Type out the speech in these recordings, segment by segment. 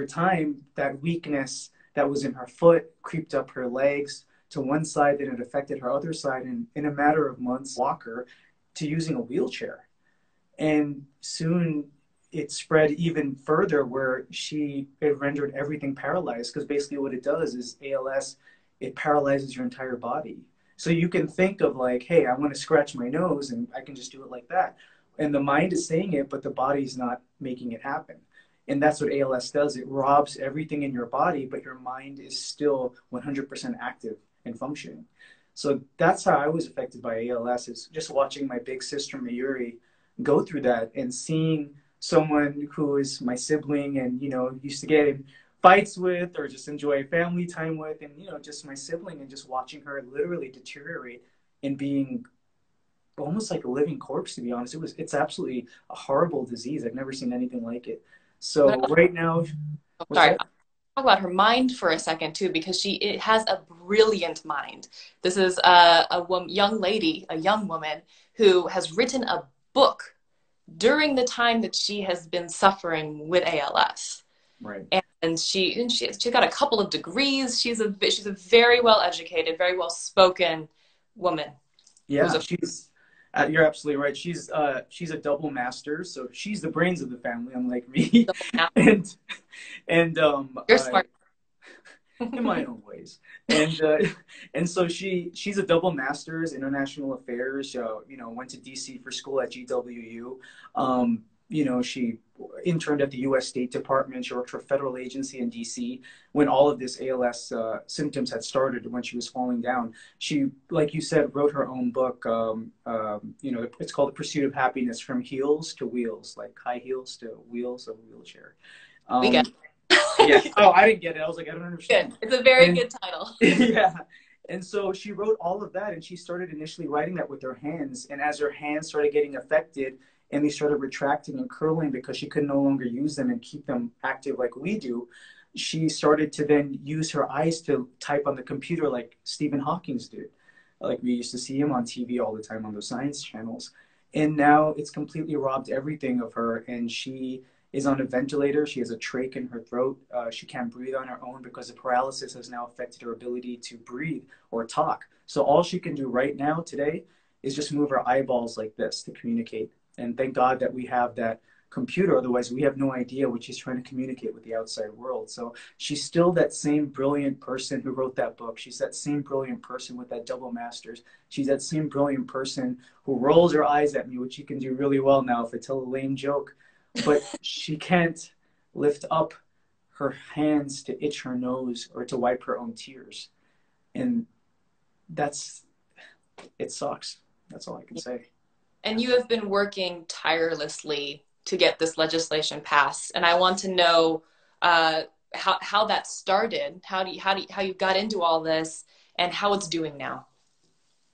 over time, that weakness that was in her foot creeped up her legs to one side, then it affected her other side. And in a matter of months, walker to using a wheelchair. And soon it spread even further where it rendered everything paralyzed, because basically what it does is ALS, it paralyzes your entire body. So you can think of like, hey, I want to scratch my nose and I can just do it like that. And the mind is saying it, but the body's not making it happen. And that's what ALS does. It robs everything in your body, but your mind is still 100% active and functioning. So that's how I was affected by ALS, is just watching my big sister Mayuri go through that and seeing someone who is my sibling and, you know, used to get in fights with or just enjoy family time with, and, you know, just my sibling, and just watching her literally deteriorate and being almost like a living corpse, to be honest. It's absolutely a horrible disease. I've never seen anything like it. So right now, sorry, talk about her mind for a second too, because it has a brilliant mind. This is young lady, a young woman who has written a book during the time that she has been suffering with ALS. Right. And she got a couple of degrees. She's a very well educated, very well spoken woman. Yeah, you're absolutely right. She's a double master, so she's the brains of the family, unlike me. and you're smart in my own ways. And so she's a double master's international affairs. You know, went to DC for school at GWU. You know, she interned at the U.S. State Department. She worked for a federal agency in D.C. when all of this ALS symptoms had started, when she was falling down. She, like you said, wrote her own book. You know, it's called The Pursuit of Happiness: From Heels to Wheels, like high heels to wheels of a wheelchair. We get it. Yeah. Oh, I didn't get it. I was like, I don't understand. Good. It's a very good title. Yeah. And so she wrote all of that, and she started initially writing that with her hands. And as her hands started getting affected, and they started retracting and curling because she could no longer use them and keep them active like we do, she started to then use her eyes to type on the computer like Stephen Hawking's did. Like we used to see him on TV all the time on those science channels. And now it's completely robbed everything of her, and she is on a ventilator. She has a trach in her throat. She can't breathe on her own because the paralysis has now affected her ability to breathe or talk. So all she can do right now today is just move her eyeballs like this to communicate. And thank God that we have that computer. Otherwise, we have no idea what she's trying to communicate with the outside world. So she's still that same brilliant person who wrote that book. She's that same brilliant person with that double master's. She's that same brilliant person who rolls her eyes at me, which she can do really well now if I tell a lame joke. But she can't lift up her hands to itch her nose or to wipe her own tears. And it sucks. That's all I can say. And you have been working tirelessly to get this legislation passed. And I want to know how that started, how you got into all this, and how it's doing now.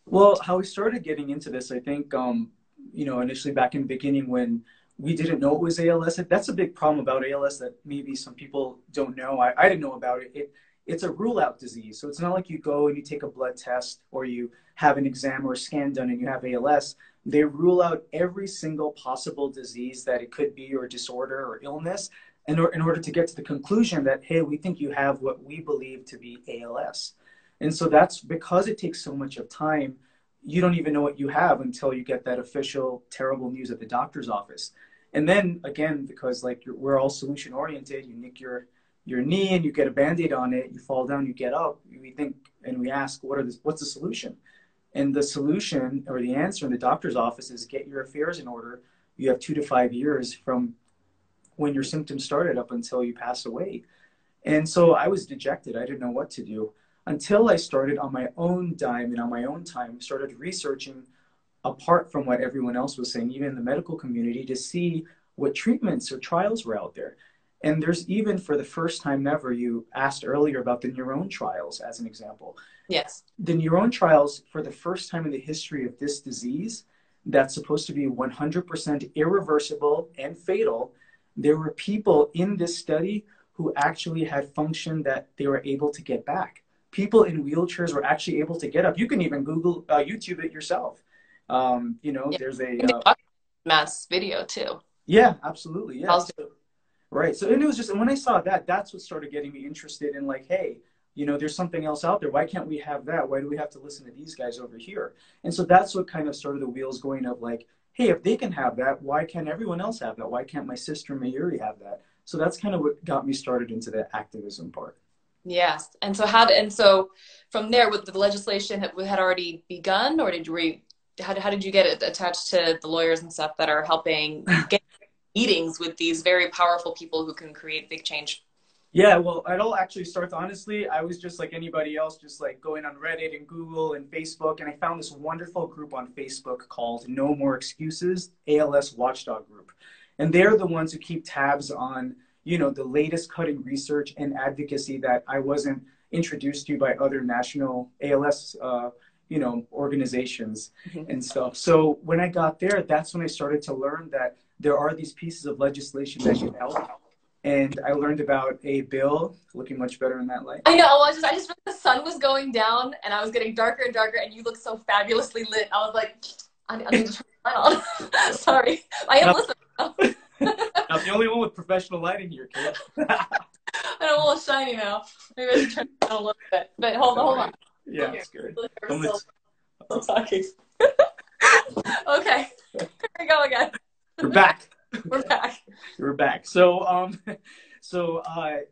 Well, how we started getting into this, I think, you know, initially back in the beginning when we didn't know it was ALS. That's a big problem about ALS that maybe some people don't know. I didn't know about it. It's a rule-out disease. So it's not like you go and you take a blood test or you have an exam or a scan done and you have ALS. They rule out every single possible disease that it could be, or disorder or illness, in order to get to the conclusion that, hey, we think you have what we believe to be ALS. And so that's because it takes so much of time. You don't even know what you have until you get that official terrible news at the doctor's office. And then again, because like we're all solution oriented, you nick your knee and you get a Band-Aid on it, you fall down, you get up, we think and we ask, what's the solution? And the solution or the answer in the doctor's office is get your affairs in order. You have 2 to 5 years from when your symptoms started up until you pass away. And so I was dejected. I didn't know what to do until I started on my own dime and on my own time, started researching apart from what everyone else was saying, even in the medical community, to see what treatments or trials were out there. And there's even, for the first time ever, you asked earlier about the neurone trials as an example. Yes. The neurone trials, for the first time in the history of this disease, that's supposed to be 100% irreversible and fatal, there were people in this study who actually had function that they were able to get back. People in wheelchairs were actually able to get up. You can even Google, YouTube it yourself. You know, Yeah. there's a... Matt's video too. Yeah, absolutely. Yeah. Right. So, and it was just, and when I saw that, that's what started getting me interested in like, hey, there's something else out there. Why can't we have that? Why do we have to listen to these guys over here? And so that's what kind of started the wheels going of like, hey, if they can have that, why can't everyone else have that? Why can't my sister Mayuri have that? So that's kind of what got me started into the activism part. Yes. And so from there, with the legislation had already begun, or how did you get it attached to the lawyers and stuff that are helping get meetings with these very powerful people who can create big change? Yeah, well, it all actually starts, honestly, I was just like anybody else, just like going on Reddit and Google and Facebook, and I found this wonderful group on Facebook called No More Excuses, ALS Watchdog Group. And they're the ones who keep tabs on, the latest cutting research and advocacy that I wasn't introduced to by other national ALS, organizations Mm-hmm. and stuff. So when I got there, that's when I started to learn that there are these pieces of legislation that can help. And I learned about a bill, looking much better in that light. I know. Well, I just the sun was going down, and I was getting darker and darker, and you looked so fabulously lit. I was like, I need to turn the light on. Sorry, I am listening. I'm the only one with professional lighting here, kid. I'm a little shiny now. Maybe I should turn it down a little bit. But hold on. Yeah, it's good. We're still talking. Okay, here we go again. We're back. We're back. We're back. So, so I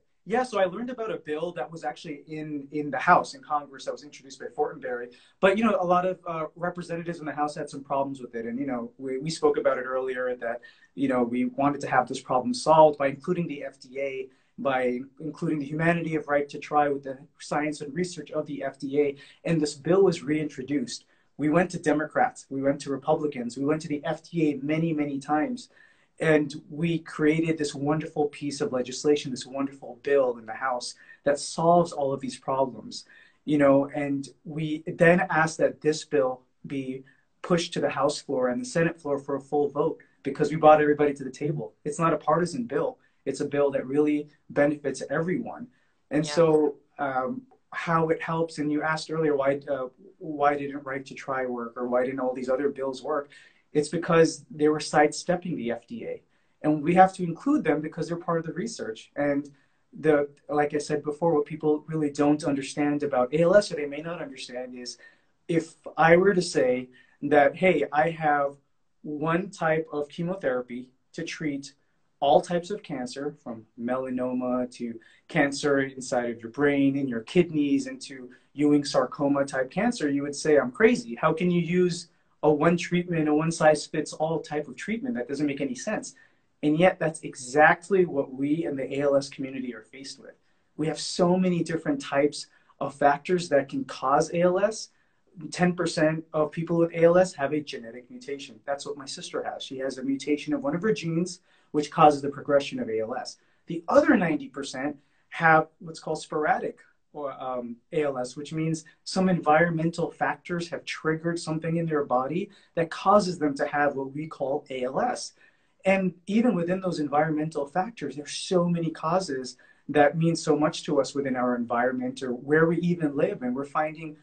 learned about a bill that was actually in the House, in Congress, that was introduced by Fortenberry. But, a lot of representatives in the House had some problems with it. And, we spoke about it earlier that, we wanted to have this problem solved by including the FDA, by including the humanity of right to try with the science and research of the FDA. And this bill was reintroduced. We went to Democrats, we went to Republicans, we went to the FDA many, many times. And we created this wonderful piece of legislation, this wonderful bill in the House that solves all of these problems, and we then asked that this bill be pushed to the House floor and the Senate floor for a full vote because we brought everybody to the table. It's not a partisan bill. It's a bill that really benefits everyone. And so how it helps, and you asked earlier, why didn't Right to Try work, or why didn't all these other bills work? It's because they were sidestepping the FDA. And we have to include them because they're part of the research. And like I said before, what people really don't understand about ALS, or they may not understand, is if I were to say that, hey, I have one type of chemotherapy to treat all types of cancer, from melanoma to cancer inside of your brain, in your kidneys, into Ewing sarcoma type cancer, you would say, I'm crazy. How can you use a one treatment, a one size fits all type of treatment? That doesn't make any sense. And yet that's exactly what we in the ALS community are faced with. We have so many different types of factors that can cause ALS. 10% of people with ALS have a genetic mutation. That's what my sister has. She has a mutation of one of her genes, which causes the progression of ALS. The other 90% have what's called sporadic or ALS, which means some environmental factors have triggered something in their body that causes them to have what we call ALS. And even within those environmental factors, there's so many causes that mean so much to us within our environment or where we even live. And we're finding,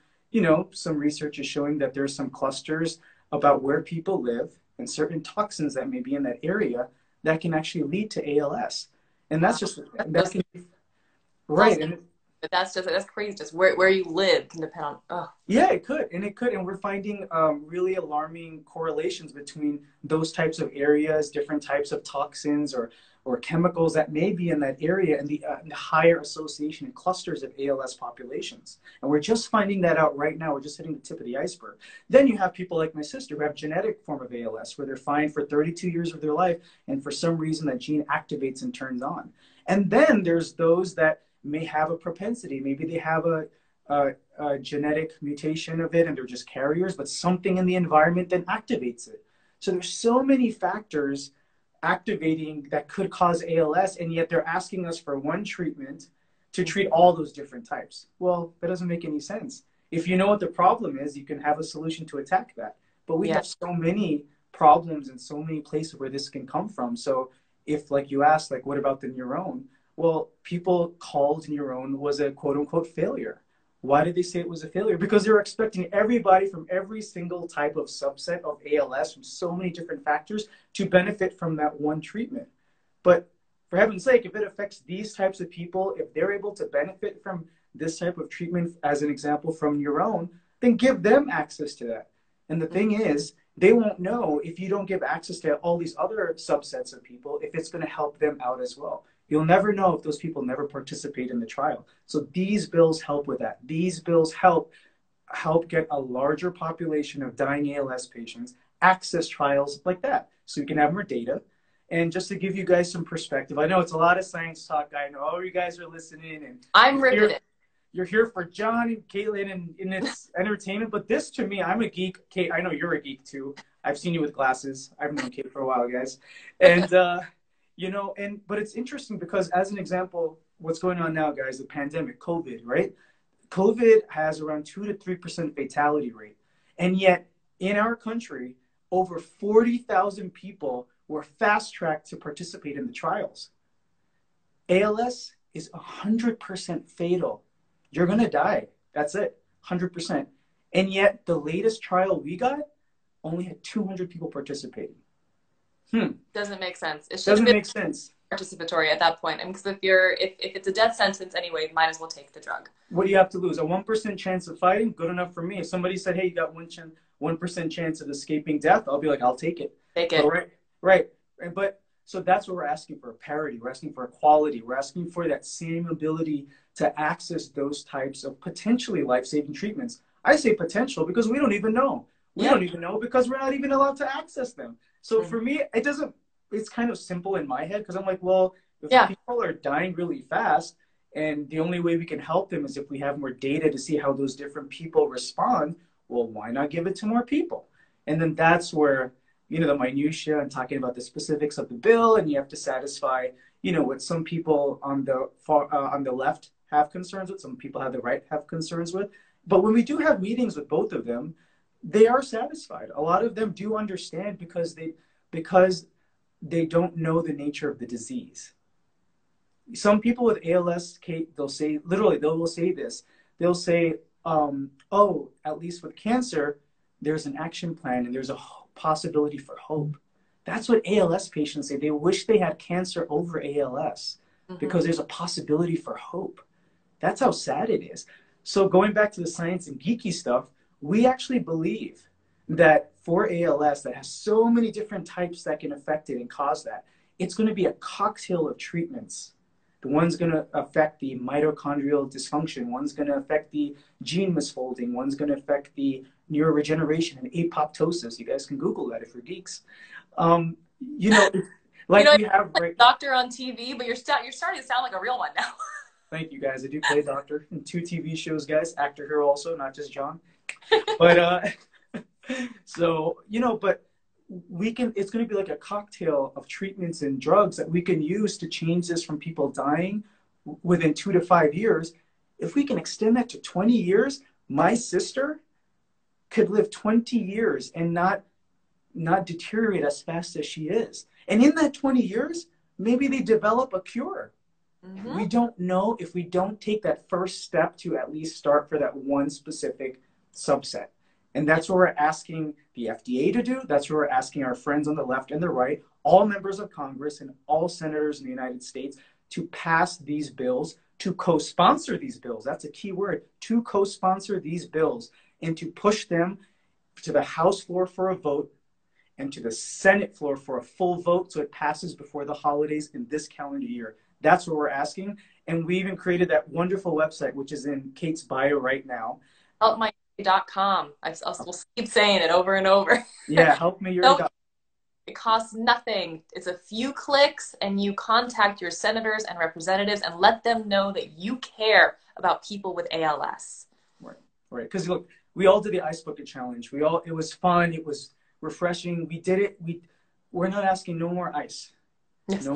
some research is showing that there's some clusters about where people live and certain toxins that may be in that area that can actually lead to ALS. And that's just, that can be, right. And but that's crazy. Just where you live can depend on. Oh. Yeah, it could. And we're finding really alarming correlations between those types of areas, different types of toxins or chemicals that may be in that area, and the higher association and clusters of ALS populations. And we're just finding that out right now. We're just hitting the tip of the iceberg. Then you have people like my sister who have genetic form of ALS, where they're fine for 32 years of their life, and for some reason that gene activates and turns on. And then there's those that may have a propensity. Maybe they have a genetic mutation of it and they're just carriers, but something in the environment then activates it. So there's so many factors activating that could cause ALS, and yet they're asking us for one treatment to treat all those different types. Well, that doesn't make any sense. If you know what the problem is, you can have a solution to attack that. But we have so many problems and so many places where this can come from. So if, like you asked, like, what about the neuron? Well, people called neuron was a quote unquote failure. Why did they say it was a failure? Because they were expecting everybody from every single type of subset of ALS from so many different factors to benefit from that one treatment. But for heaven's sake, if it affects these types of people, if they're able to benefit from this type of treatment, as an example from your own, then give them access to that. And the thing is, they won't know if you don't give access to all these other subsets of people, if it's going to help them out as well. You'll never know if those people never participate in the trial. So these bills help with that. These bills help get a larger population of dying ALS patients access trials like that, so we can have more data. And just to give you guys some perspective, I know it's a lot of science talk. I know all you guys are listening, and I'm riveted. You're here for John and Caitlin and it's entertainment. But this, to me, I'm a geek. Kate, I know you're a geek too. I've seen you with glasses. I've known Kate for a while, guys. And you know, but it's interesting because, as an example, what's going on now, guys, the pandemic, COVID, right? COVID has around 2 to 3% fatality rate. And yet in our country, over 40,000 people were fast-tracked to participate in the trials. ALS is 100% fatal. You're going to die. That's it, 100%. And yet the latest trial we got only had 200 people participating. Doesn't make sense. It doesn't make sense. Participatory at that point. I mean, because if it's a death sentence anyway, you might as well take the drug. What do you have to lose? A 1% chance of fighting? Good enough for me. If somebody said, hey, you got 1% chance of escaping death, I'll be like, I'll take it. Take it. Right. But so that's what we're asking for, parity. We're asking for equality. We're asking for that same ability to access those types of potentially life-saving treatments. I say potential because we don't even know. We don't even know because we're not even allowed to access them. So for me, it's kind of simple in my head because I'm like, well, if people are dying really fast and the only way we can help them is if we have more data to see how those different people respond, well, why not give it to more people? And then that's where, you know, the minutia and talking about the specifics of the bill, and you have to satisfy, you know, what some people on the left have concerns with, some people on the right have concerns with. But when we do have meetings with both of them, they are satisfied. A lot of them do understand because they don't know the nature of the disease. Some people with ALS, Kate, they'll will say this. They'll say, oh, at least with cancer, there's an action plan and there's a possibility for hope. That's what ALS patients say. They wish they had cancer over ALS because there's a possibility for hope. That's how sad it is. So going back to the science and geeky stuff, we actually believe that for ALS that has so many different types that can affect it and cause that, it's going to be a cocktail of treatments. The one's going to affect the mitochondrial dysfunction. One's going to affect the gene misfolding. One's going to affect the neuroregeneration and apoptosis. You guys can Google that if you're geeks. You know, like we have like doctor on TV, but you're starting to sound like a real one now. Thank you, guys. I do play doctor in 2 TV shows, guys. Actor here also, not just John. But so, you know, but it's going to be like a cocktail of treatments and drugs that we can use to change this from people dying within 2 to 5 years. If we can extend that to 20 years, my sister could live 20 years and not deteriorate as fast as she is. And in that 20 years, maybe they develop a cure. We don't know if we don't take that first step to at least start for that one specific subset. And that's what we're asking the FDA to do. That's what we're asking our friends on the left and the right, all members of Congress and all senators in the United States to pass these bills, to co-sponsor these bills. That's a key word, to co-sponsor these bills and to push them to the House floor for a vote and to the Senate floor for a full vote so it passes before the holidays in this calendar year. That's what we're asking. And we even created that wonderful website, which is in Kate's bio right now. Helpmayuri.com. I'll keep saying it over and over. Yeah, helpmayuri.com. It costs nothing. It's a few clicks and you contact your senators and representatives and let them know that you care about people with ALS. Right. Because look, we all did the Ice Bucket Challenge. It was fun. It was refreshing. We did it. We're not asking no more ice. Yes,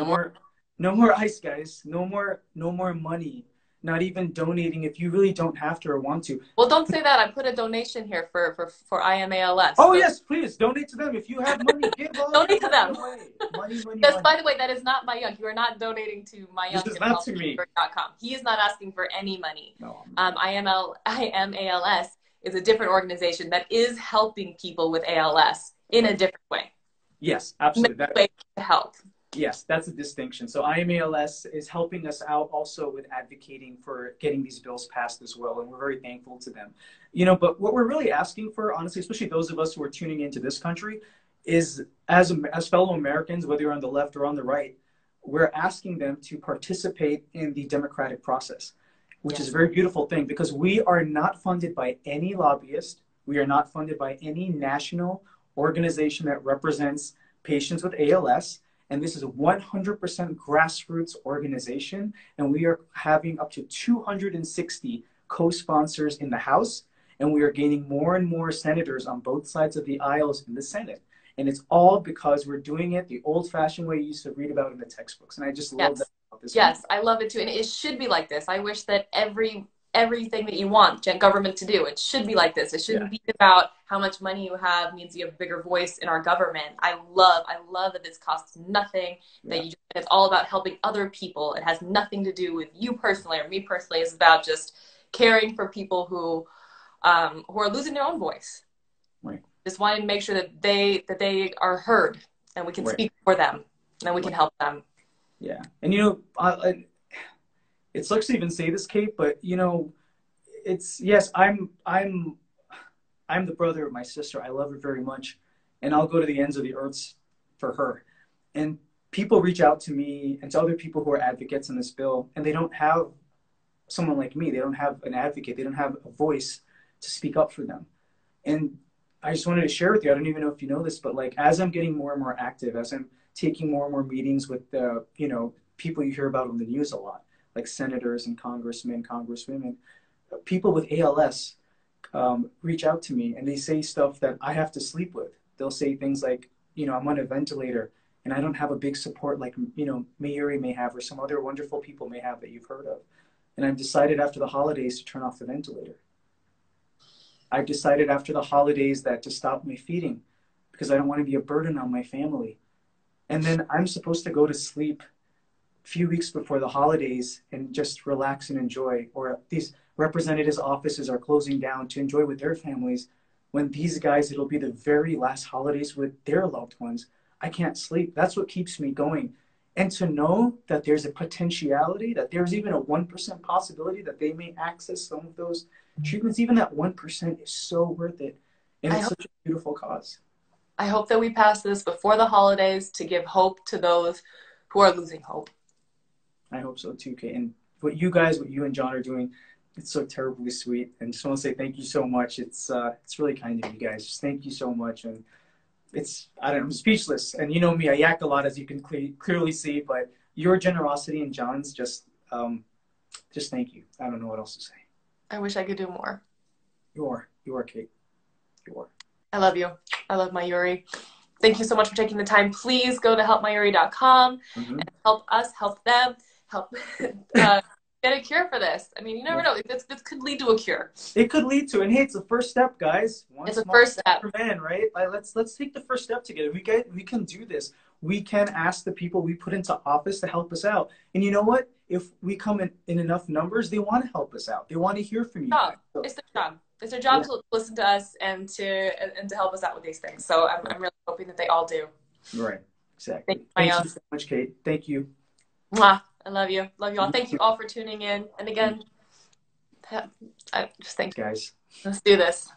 No more ice, guys. No more money. Not even donating if you really don't have to or want to. Well, don't say that. I put a donation here for IMALS. Oh, yes, please. Donate to them. If you have money, give all donate to them. Money. Because, by the way, that is not Mayank. You are not donating to Mayank. This is not to me. He is not asking for any money. No. IMALS is a different organization that is helping people with ALS in a different way. Yes, absolutely. Way to help. Yes, that's a distinction. So I am ALS is helping us out also with advocating for getting these bills passed as well, and we're very thankful to them. But what we're really asking for, honestly, especially those of us who are tuning into this country, is as fellow Americans, whether you're on the left or on the right, we're asking them to participate in the democratic process, which is a very beautiful thing because we are not funded by any lobbyist. We are not funded by any national organization that represents patients with ALS. And this is a 100% grassroots organization. And we are having up to 260 co-sponsors in the House. And we are gaining more and more senators on both sides of the aisles in the Senate. And it's all because we're doing it the old-fashioned way you used to read about in the textbooks. And I just love that about this. Yes, I love it too. And it should be like this. I wish that everything that you want government to do, it should be like this. It shouldn't be about how much money you have means you have a bigger voice in our government. I love that this costs nothing, that it's all about helping other people. It has nothing to do with you personally or me personally. It's about just caring for people who are losing their own voice. Right. Just wanting to make sure that they are heard and we can speak for them and we can help them. Yeah. And it sucks to even say this, Kate, but it's yes, I'm the brother of my sister. I love her very much, and I'll go to the ends of the earth for her. And people reach out to me and to other people who are advocates in this bill, and they don't have someone like me. They don't have an advocate. They don't have a voice to speak up for them. And I just wanted to share with you. I don't even know if you know this, but like as I'm getting more and more active, as I'm taking more and more meetings with people you hear about on the news a lot, like senators and congressmen, congresswomen, people with ALS reach out to me and they say stuff that I have to sleep with. They'll say things like, I'm on a ventilator and I don't have a big support like, Mayuri may have or some other wonderful people may have that you've heard of. And I've decided after the holidays to turn off the ventilator. I've decided after the holidays that to stop my feeding because I don't want to be a burden on my family. And then I'm supposed to go to sleep few weeks before the holidays and just relax and enjoy, or these representatives' offices are closing down to enjoy with their families when these guys, it'll be the very last holidays with their loved ones. I can't sleep. That's what keeps me going. And to know that there's a potentiality, that there's even a 1% possibility that they may access some of those treatments, even that 1% is so worth it. And it's such a beautiful cause. I hope that we pass this before the holidays to give hope to those who are losing hope. I hope so too, Kate. And what you and John are doing, it's so terribly sweet. And just want to say thank you so much. It's really kind of you guys. Just thank you so much. And I'm speechless. And you know me, I yak a lot, as you can clearly see. But your generosity and John's, just thank you. I don't know what else to say. I wish I could do more. You are, Kate. You are. I love you. I love Mayuri. Thank you so much for taking the time. Please go to helpmayuri.com and help us, help them, help get a cure for this. I mean, you never know. This could lead to a cure. It could lead to, and hey, it's the first step, guys. It's a first step. For man, right? Let's take the first step together. We can do this. We can ask the people we put into office to help us out. And you know what? If we come in enough numbers, they want to help us out. They want to hear from you. So, it's their job. It's their job to listen to us and to help us out with these things. So I'm really hoping that they all do. Right. Exactly. Thank you so much, Kate. Thank you. Mwah. I love you. Love you all. Thank you all for tuning in. And again, I just thank you. Guys. Let's do this.